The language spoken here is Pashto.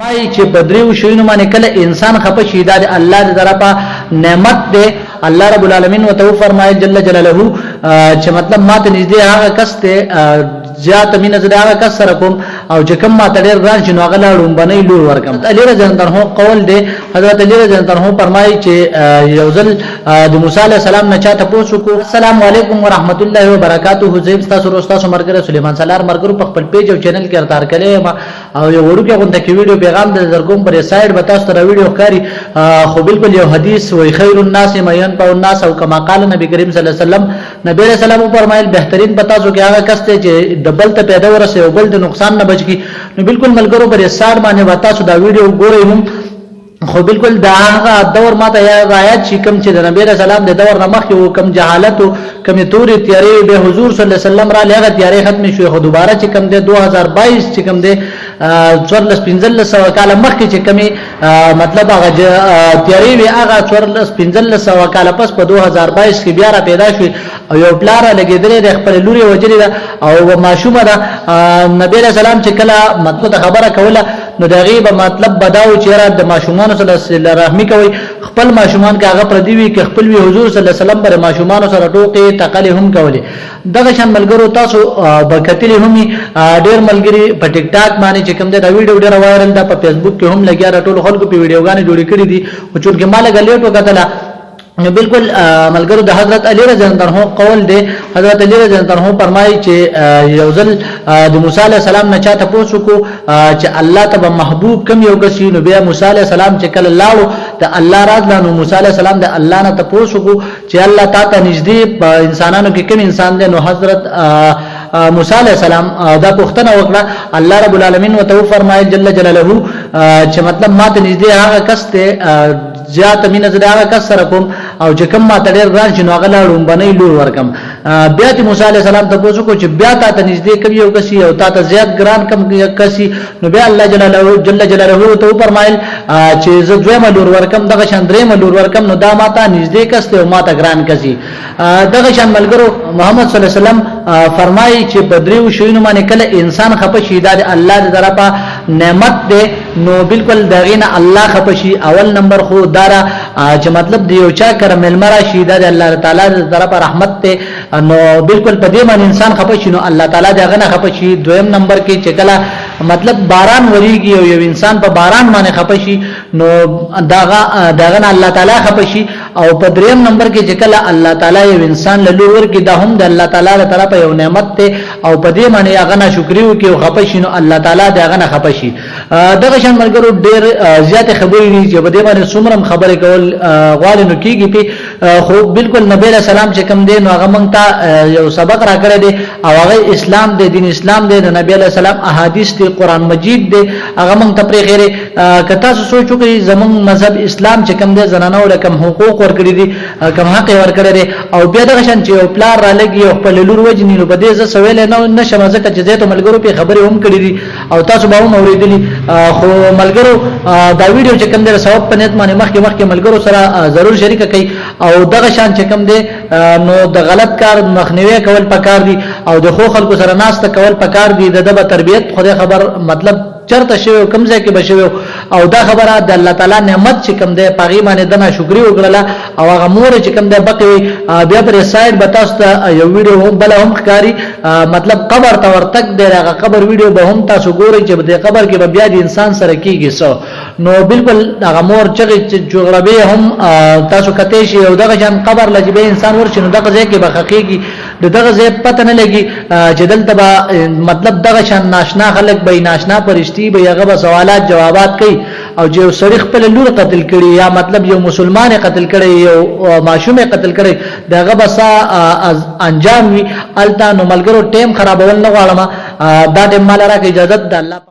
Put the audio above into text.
مای چې بدریو شوینو باندې کله انسان خپه شي د الله د طرفه نعمت ده. الله رب العالمین وتو فرمایي جل جلاله چې مطلب ماته نږدې هغه کس ته جات مين زړه هغه کس سره کوم او چې کوم ماته ډېر ځان شنو هغه لاړم باندې لور ورکم. علی رضی الله عنه قول ده حضرت علی رضی الله عنه فرمایي چې یو ځل د موسی علی السلام نه چاته پوښتنه کو السلام علیکم ورحمت الله وبرکاته زیب تاسو روستا سو مرګره سليمان سالار مرګرو په خپل پیج او چینل کې ارتار کړي او یو ورکه غونډه کې ویډیو پیغام د زرګوم پر سایډ به تاسو ته ویډیو ښکاری خو بالکل یو حدیث وی خیر الناس من ينفع الناس او کما قال نبی کریم صلی الله علیه وسلم نبی رسول الله فرمایل بهترین پتا سو کې هغه کس ته چې ډبل ته پیدا ورسه او بل د نقصان نه بچ کی نو بالکل ملګرو پر سایډ باندې وتا سو دا ویډیو ګورئ هم خو بالکل دا هغه دور ماته یا آیات چې کوم چې د نبی رسول الله د دور نه مخکې او کوم جهالت او کوم توري تیارې به حضور صلی الله علیه وسلم را لغه تیارې ختم شوې خو دوباره چې کوم د 2022 چې کوم د 1415 کال مخکې چې کومي مطلب هغه تیارې وی هغه 1415 کال پس په 2022 کې بیا را پیدا شوې او یو پلار لګیدلې د خپل لوري وجري او ماشومه ده نبی رسول الله چې کله مطلب خبره کوله نو دا غیب مطلب بداو چې را د ماشومان صلی الله علیه رحمی کوي خپل ماشومان کاغه پر دی وی ک خپل وی حضور صلی الله علیه وسلم پر ماشومان سره ټوکې تقلی هم کوي دغه شان ملګرو تاسو برکتلی هم ډیر ملګری په ټیک ټاک باندې چې کوم دا ویډیو ډیر وایرل ده په فیسبوک کې هم لګیا ټول خلکو په ویډیوګانې جوړې کړې دي او چې مال غلیټو کتله بالکل ملګرو د حضرت علی رضی الله عنه قول ده حضرت علی رضی الله عنه فرمایي چې یو ځل د موسی علی السلام نه چاته پوښتنه چې الله تبارک محبوب کم یو کسي نو بیا موسی علی السلام چې کله لاړو ته الله راز نو موسی علی السلام د الله نه پوښتنه چې الله تعالی نږدې انسانانو کې کوم انسان دی نو حضرت موسی علیہ السلام دا پوښتنه وکړه الله رب العالمین وتو فرمایي جل جلاله چې مطلب ماته نږدې هغه کس ته جات مين زړه هغه کس سره کوم او چې کوم ماته ډېر ځان شنو هغه لاړم باندې لور ورکم. بیا چې موسی علیہ السلام ته پوښتنه کو چې بیا ته نږدې کوي یو کسي او ته زیات ګران کم کسي نو بیا الله جل جلاله ته فرمایل چې زه دویمه لور ورکم دغه شان درېمه لور ورکم نو دا ماته نږدې کس ته او ماته ګران کسي. دغه شان ملګرو محمد صلی الله علیه وسلم فرمایي چې بدریو شوینو باندې کله انسان خپه شي د الله د طرفه نعمت ده نو بالکل دغینه الله خپه شي. اول نمبر خو دارا چې مطلب دی یو چا کرم المرا شي د الله تعالی د طرفه رحمت ته نو بالکل په دې باندې انسان خپه شي نو الله تعالی دغه نه خپه شي. دویم نمبر کې چې کله مطلب باران وریږي او یو انسان په باران باندې خپه شي نو دغه نه الله تعالی خپه شي. او په دریم نمبر کې چې کله الله تعالی یو انسان له لور کې د هم د الله تعالی له طرفه یو نعمت ته او په دې باندې هغه نه شکر وکي او خپه شي نو الله تعالی دغه نه خپه شي. دغه شان ملګرو ډېر زیات خبرې دي چې په دې باندې څومره خبرې کول غواړي نو کیږي په خو بالکل نبی له سلام چې کوم دین هغه مونږ ته یو سبق را کړی دی او هغه اسلام دی دین اسلام دی د نبی له سلام احادیث دی قران مجید دی هغه مونږ ته پرې خیره کته سوچو کې زمون مذهب اسلام چې کوم دی زنانه او کوم حقوق ورکړي دي کوم حق ورکړي دي او بیا دغه شان چې پلار را لګي او خپل لور وجنی نو په دې ځ سویل نه نشم ځکه چې زه ته ملګرو په خبرې هم کړې دي او تاسو به هم اوریدلی خو ملګرو دا ویډیو چې کوم دی ثواب په نیت باندې مخکې ملګرو سره ضرور شریک کړئ او دغه شان چې کوم دی نو د غلط کار مخنیوي کول پکار دي او د خو خلکو سره ناسته کول پکار دي د دبه تربيت خدای خبر مطلب چرته شوی کوم ځای کې بشوي او دا خبره د الله تعالی نعمت چې کوم دی پاغي باندې دنا شکر وکړه او هغه مور چې کوم دی بقوي بیا پر سایډ بتاسته یو ویډیو هم بل هم ښکاری مطلب قبر ته ورتک دی هغه قبر ویډیو به هم تاسو ګورئ چې د قبر کې بیا د انسان سره کیږي سو نو بالکل هغه مور چې جغرافي هم تاسو کته شي او دغه جن قبر لجبه انسان ورشنو دغه ځای کې بخقيږي دغه ځای پته نه لګي چې دلته مطلب دغه شان ناشنا خلک به ناشنا پرشتي به هغه سوالات جوابات کوي او جو سړی خپل لور قتل کړي یا مطلب یو مسلمان قتل کړي یو ماشوم قتل کړي دغه بسا انجام وي التا نو ملګرو ټیم خرابول نه غواړم دا ټیم مال راکې اجازه د الله